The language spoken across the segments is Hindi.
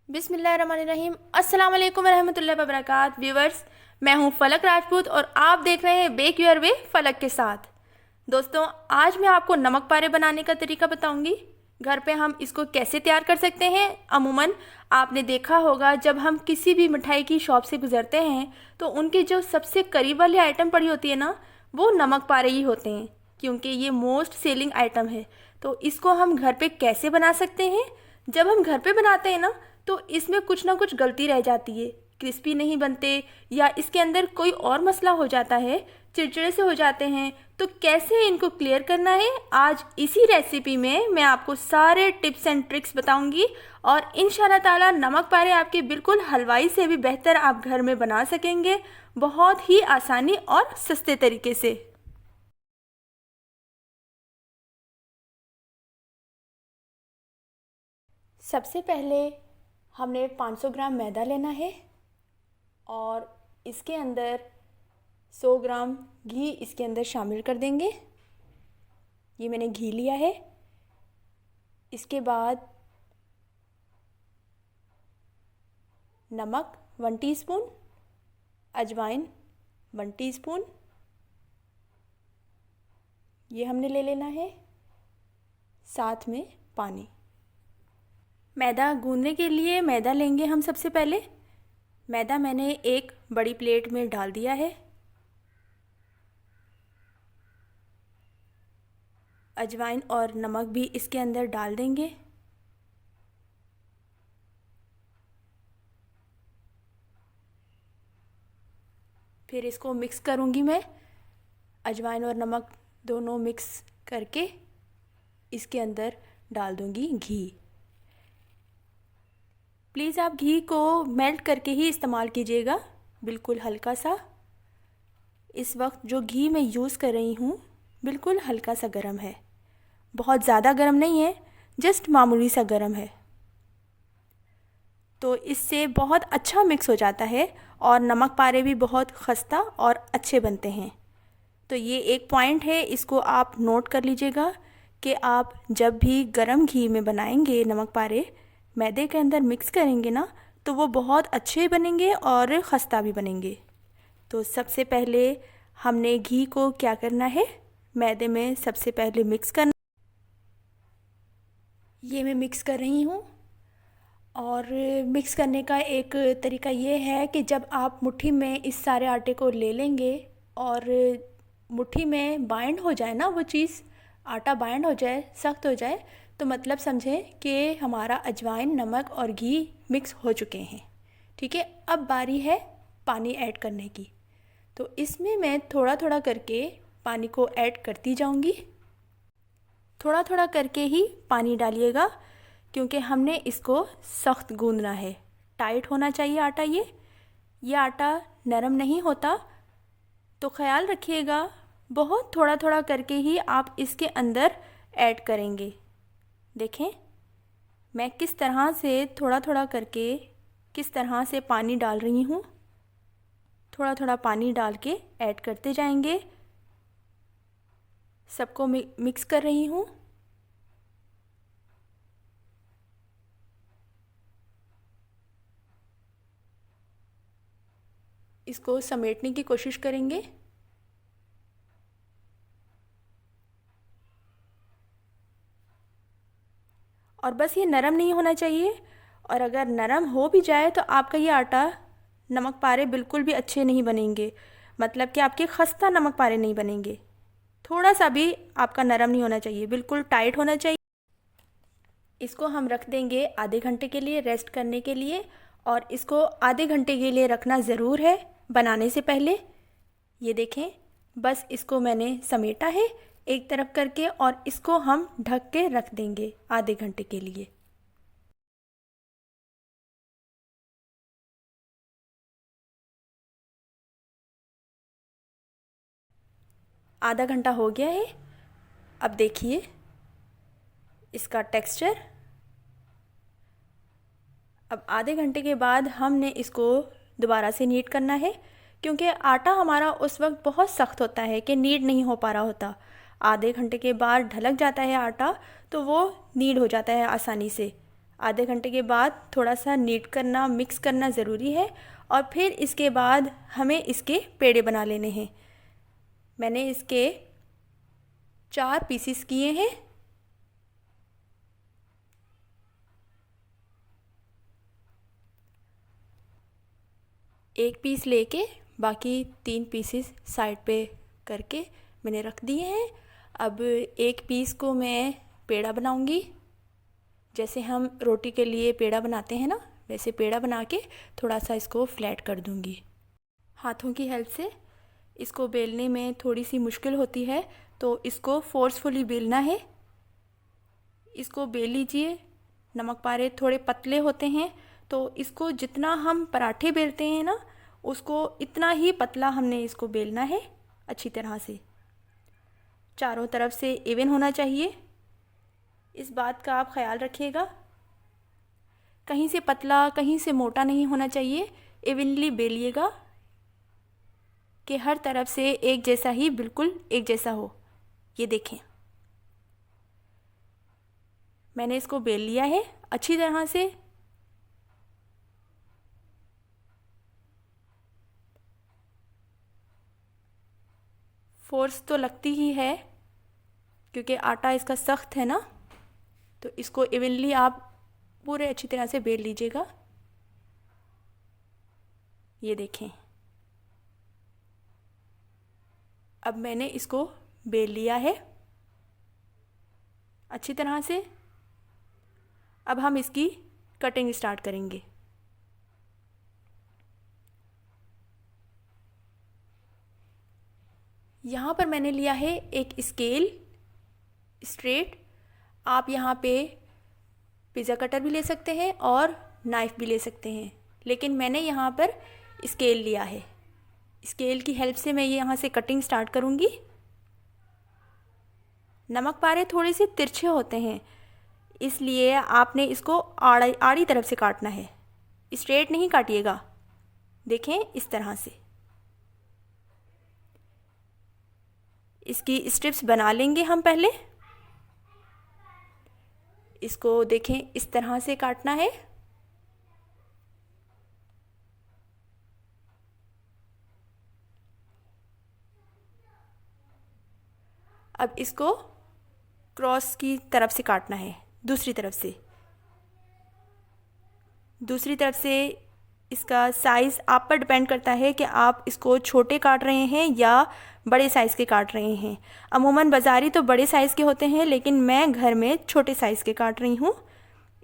बिस्मिल्लाहिर्रहमानिर्रहीम। अस्सलाम वालेकुम रहमतुल्लाहि व बरकात। व्यूवर्स, मैं हूं फलक राजपूत और आप देख रहे हैं बेक योर वे फलक के साथ। दोस्तों, आज मैं आपको नमक पारे बनाने का तरीका बताऊंगी। घर पे हम इसको कैसे तैयार कर सकते हैं। अमूमन आपने देखा होगा, जब हम किसी भी मिठाई की शॉप से गुजरते हैं तो उनके जो सबसे करीब वाली आइटम पड़ी होती है ना, वो नमक पारे ही होते हैं, क्योंकि ये मोस्ट सेलिंग आइटम है। तो इसको हम घर पे कैसे बना सकते हैं। जब हम घर पे बनाते हैं ना, तो इसमें कुछ ना कुछ गलती रह जाती है, क्रिस्पी नहीं बनते या इसके अंदर कोई और मसला हो जाता है, चिड़चिड़े से हो जाते हैं। तो कैसे इनको क्लियर करना है, आज इसी रेसिपी में मैं आपको सारे टिप्स एंड ट्रिक्स बताऊंगी और इंशाल्लाह ताला नमक पारे आपके बिल्कुल हलवाई से भी बेहतर आप घर में बना सकेंगे, बहुत ही आसानी और सस्ते तरीके से। सबसे पहले हमने 500 ग्राम मैदा लेना है और इसके अंदर 100 ग्राम घी इसके अंदर शामिल कर देंगे। ये मैंने घी लिया है। इसके बाद नमक 1 टीस्पून, अजवाइन 1 टीस्पून, ये हमने ले लेना है। साथ में पानी। मैदा गूंदने के लिए मैदा लेंगे हम। सबसे पहले मैदा मैंने एक बड़ी प्लेट में डाल दिया है। अजवाइन और नमक भी इसके अंदर डाल देंगे। फिर इसको मिक्स करूँगी मैं। अजवाइन और नमक दोनों मिक्स करके इसके अंदर डाल दूँगी घी। प्लीज़ आप घी को मेल्ट करके ही इस्तेमाल कीजिएगा, बिल्कुल हल्का सा। इस वक्त जो घी मैं यूज़ कर रही हूँ बिल्कुल हल्का सा गर्म है, बहुत ज़्यादा गर्म नहीं है, जस्ट मामूली सा गर्म है। तो इससे बहुत अच्छा मिक्स हो जाता है और नमक पारे भी बहुत खस्ता और अच्छे बनते हैं। तो ये एक पॉइंट है, इसको आप नोट कर लीजिएगा कि आप जब भी गर्म घी में बनाएंगे नमक पारे, मैदे के अंदर मिक्स करेंगे ना, तो वो बहुत अच्छे बनेंगे और खस्ता भी बनेंगे। तो सबसे पहले हमने घी को क्या करना है, मैदे में सबसे पहले मिक्स करना। ये मैं मिक्स कर रही हूँ। और मिक्स करने का एक तरीका ये है कि जब आप मुट्ठी में इस सारे आटे को ले लेंगे और मुट्ठी में बाइंड हो जाए ना, वो चीज़ आटा बाइंड हो जाए, सख्त हो जाए, तो मतलब समझें कि हमारा अजवाइन, नमक और घी मिक्स हो चुके हैं। ठीक है, अब बारी है पानी ऐड करने की। तो इसमें मैं थोड़ा थोड़ा करके पानी को ऐड करती जाऊंगी। थोड़ा थोड़ा करके ही पानी डालिएगा, क्योंकि हमने इसको सख्त गूंदना है, टाइट होना चाहिए आटा। ये आटा नरम नहीं होता, तो ख़याल रखिएगा। बहुत थोड़ा थोड़ा करके ही आप इसके अंदर ऐड करेंगे। देखें मैं किस तरह से थोड़ा थोड़ा करके किस तरह से पानी डाल रही हूँ। थोड़ा थोड़ा पानी डाल के ऐड करते जाएंगे। सबको मिक्स कर रही हूँ। इसको समेटने की कोशिश करेंगे। और बस ये नरम नहीं होना चाहिए, और अगर नरम हो भी जाए तो आपका ये आटा नमक पारे बिल्कुल भी अच्छे नहीं बनेंगे, मतलब कि आपके खस्ता नमक पारे नहीं बनेंगे। थोड़ा सा भी आपका नरम नहीं होना चाहिए, बिल्कुल टाइट होना चाहिए। इसको हम रख देंगे आधे घंटे के लिए रेस्ट करने के लिए, और इसको आधे घंटे के लिए रखना ज़रूर है बनाने से पहले। ये देखें, बस इसको मैंने समेटा है एक तरफ करके, और इसको हम ढक के रख देंगे आधे घंटे के लिए। आधा घंटा हो गया है। अब देखिए इसका टेक्सचर। अब आधे घंटे के बाद हमने इसको दोबारा से नीड करना है, क्योंकि आटा हमारा उस वक्त बहुत सख्त होता है कि नीड नहीं हो पा रहा होता। आधे घंटे के बाद ढलक जाता है आटा, तो वो नीड हो जाता है आसानी से। आधे घंटे के बाद थोड़ा सा नीट करना, मिक्स करना ज़रूरी है। और फिर इसके बाद हमें इसके पेड़े बना लेने हैं। मैंने इसके 4 पीसीस किए हैं। एक पीस लेके बाकी 3 पीसेस साइड पे करके मैंने रख दिए हैं। अब एक पीस को मैं पेड़ा बनाऊंगी। जैसे हम रोटी के लिए पेड़ा बनाते हैं ना, वैसे पेड़ा बना के थोड़ा सा इसको फ्लैट कर दूंगी। हाथों की हेल्प से इसको बेलने में थोड़ी सी मुश्किल होती है, तो इसको फोर्सफुली बेलना है। इसको बेल लीजिए। नमक पारे थोड़े पतले होते हैं, तो इसको जितना हम पराठे बेलते हैं ना, उसको इतना ही पतला हमने इसको बेलना है अच्छी तरह से। चारों तरफ से इवन होना चाहिए, इस बात का आप ख्याल रखिएगा। कहीं से पतला कहीं से मोटा नहीं होना चाहिए। इवनली बेलिएगा कि हर तरफ से एक जैसा ही, बिल्कुल एक जैसा हो। ये देखें, मैंने इसको बेल लिया है अच्छी तरह से। फोर्स तो लगती ही है क्योंकि आटा इसका सख्त है ना, तो इसको इवनली आप पूरे अच्छी तरह से बेल लीजिएगा। ये देखें, अब मैंने इसको बेल लिया है अच्छी तरह से। अब हम इसकी कटिंग स्टार्ट करेंगे। यहाँ पर मैंने लिया है एक स्केल स्ट्रेट। आप यहाँ पे पिज़्ज़ा कटर भी ले सकते हैं और नाइफ़ भी ले सकते हैं, लेकिन मैंने यहाँ पर स्केल लिया है। स्केल की हेल्प से मैं ये यहाँ से कटिंग स्टार्ट करूँगी। नमक पारे थोड़े से तिरछे होते हैं, इसलिए आपने इसको आड़ी तरफ से काटना है, स्ट्रेट नहीं काटिएगा। देखें, इस तरह से इसकी स्ट्रिप्स बना लेंगे हम पहले। इसको देखें, इस तरह से काटना है। अब इसको क्रॉस की तरफ से काटना है, दूसरी तरफ से। इसका साइज़ आप पर डिपेंड करता है कि आप इसको छोटे काट रहे हैं या बड़े साइज़ के काट रहे हैं। अमूमन बाज़ारी तो बड़े साइज़ के होते हैं, लेकिन मैं घर में छोटे साइज़ के काट रही हूँ।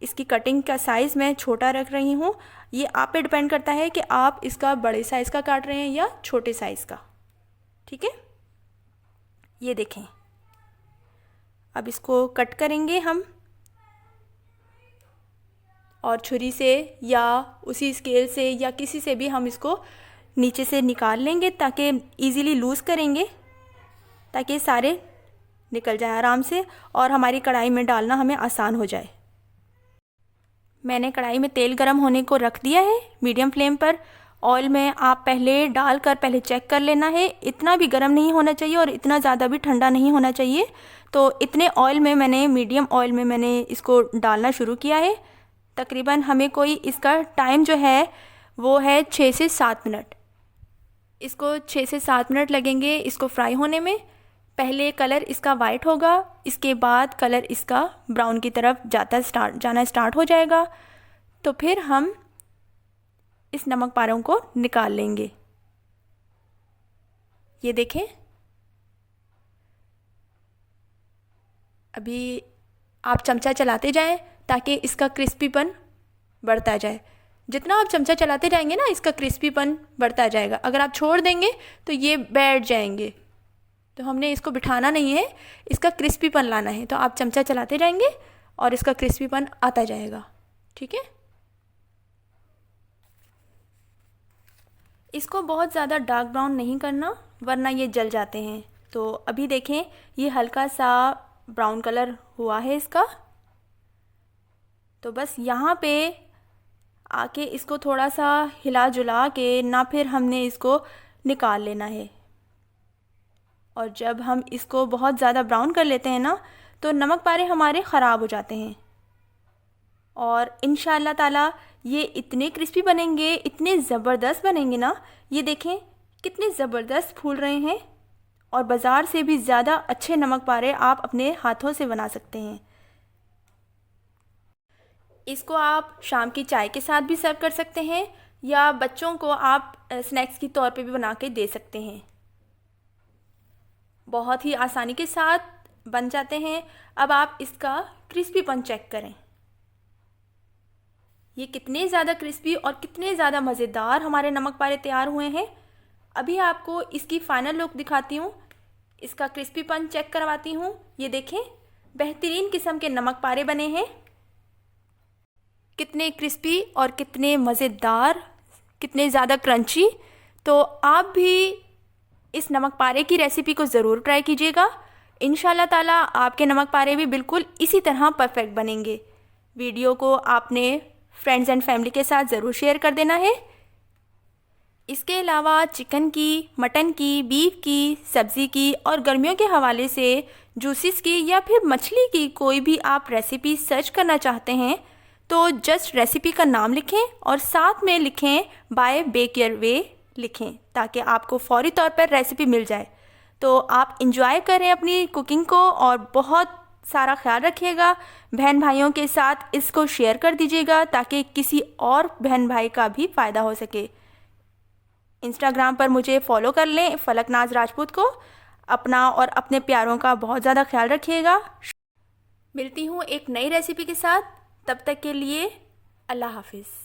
इसकी कटिंग का साइज़ मैं छोटा रख रही हूँ। ये आप पे डिपेंड करता है कि आप इसका बड़े साइज़ का काट रहे हैं या छोटे साइज़ का। ठीक है, ये देखें। अब इसको कट करेंगे हम, और छुरी से या उसी स्केल से या किसी से भी हम इसको नीचे से निकाल लेंगे, ताकि इजीली लूज़ करेंगे ताकि सारे निकल जाए आराम से और हमारी कढ़ाई में डालना हमें आसान हो जाए। मैंने कढ़ाई में तेल गरम होने को रख दिया है मीडियम फ्लेम पर। ऑयल में आप पहले डालकर पहले चेक कर लेना है। इतना भी गरम नहीं होना चाहिए और इतना ज़्यादा भी ठंडा नहीं होना चाहिए। तो इतने ऑयल में मैंने, मीडियम ऑयल में मैंने इसको डालना शुरू किया है। तकरीबन हमें कोई इसका टाइम जो है वो है 6 से 7 मिनट। इसको 6 से 7 मिनट लगेंगे इसको फ्राई होने में। पहले कलर इसका वाइट होगा, इसके बाद कलर इसका ब्राउन की तरफ जाना स्टार्ट हो जाएगा। तो फिर हम इस नमक पारों को निकाल लेंगे। ये देखें, अभी आप चमचा चलाते जाएं ताकि इसका क्रिस्पीपन बढ़ता जाए। जितना आप चमचा चलाते जाएंगे ना, इसका क्रिस्पीपन बढ़ता जाएगा। अगर आप छोड़ देंगे तो ये बैठ जाएंगे। तो हमने इसको बिठाना नहीं है, इसका क्रिस्पीपन लाना है। तो आप चमचा चलाते जाएंगे और इसका क्रिस्पीपन आता जाएगा। ठीक है, इसको बहुत ज़्यादा डार्क ब्राउन नहीं करना, वरना ये जल जाते हैं। तो अभी देखें, ये हल्का सा ब्राउन कलर हुआ है इसका। तो बस यहाँ पे आके इसको थोड़ा सा हिला जुला के ना, फिर हमने इसको निकाल लेना है। और जब हम इसको बहुत ज़्यादा ब्राउन कर लेते हैं ना, तो नमक पारे हमारे ख़राब हो जाते हैं। और इंशाल्लाह ताला ये इतने क्रिस्पी बनेंगे, इतने ज़बरदस्त बनेंगे ना। ये देखें कितने ज़बरदस्त फूल रहे हैं। और बाज़ार से भी ज़्यादा अच्छे नमक पारे आप अपने हाथों से बना सकते हैं। इसको आप शाम की चाय के साथ भी सर्व कर सकते हैं या बच्चों को आप स्नैक्स की तौर पे भी बना के दे सकते हैं। बहुत ही आसानी के साथ बन जाते हैं। अब आप इसका क्रिस्पीपन चेक करें। ये कितने ज़्यादा क्रिस्पी और कितने ज़्यादा मज़ेदार हमारे नमक पारे तैयार हुए हैं। अभी आपको इसकी फ़ाइनल लुक दिखाती हूँ, इसका क्रिस्पीपन चेक करवाती हूँ। ये देखें बेहतरीन किस्म के नमक पारे बने हैं, कितने क्रिस्पी और कितने मज़ेदार, कितने ज़्यादा क्रंची। तो आप भी इस नमक पारे की रेसिपी को ज़रूर ट्राई कीजिएगा। इंशाल्लाह ताला आपके नमक पारे भी बिल्कुल इसी तरह परफेक्ट बनेंगे। वीडियो को आपने फ्रेंड्स एंड फैमिली के साथ ज़रूर शेयर कर देना है। इसके अलावा चिकन की, मटन की, बीफ की, सब्ज़ी की और गर्मियों के हवाले से जूसेस की या फिर मछली की कोई भी आप रेसिपी सर्च करना चाहते हैं तो जस्ट रेसिपी का नाम लिखें और साथ में लिखें बाय बेक योर वे लिखें, ताकि आपको फौरी तौर पर रेसिपी मिल जाए। तो आप इंजॉय करें अपनी कुकिंग को और बहुत सारा ख्याल रखिएगा। बहन भाइयों के साथ इसको शेयर कर दीजिएगा ताकि किसी और बहन भाई का भी फ़ायदा हो सके। इंस्टाग्राम पर मुझे फॉलो कर लें, फलकनाज राजपूत को। अपना और अपने प्यारों का बहुत ज़्यादा ख्याल रखिएगा। मिलती हूँ एक नई रेसिपी के साथ, तब तक के लिए अल्लाह हाफिज़।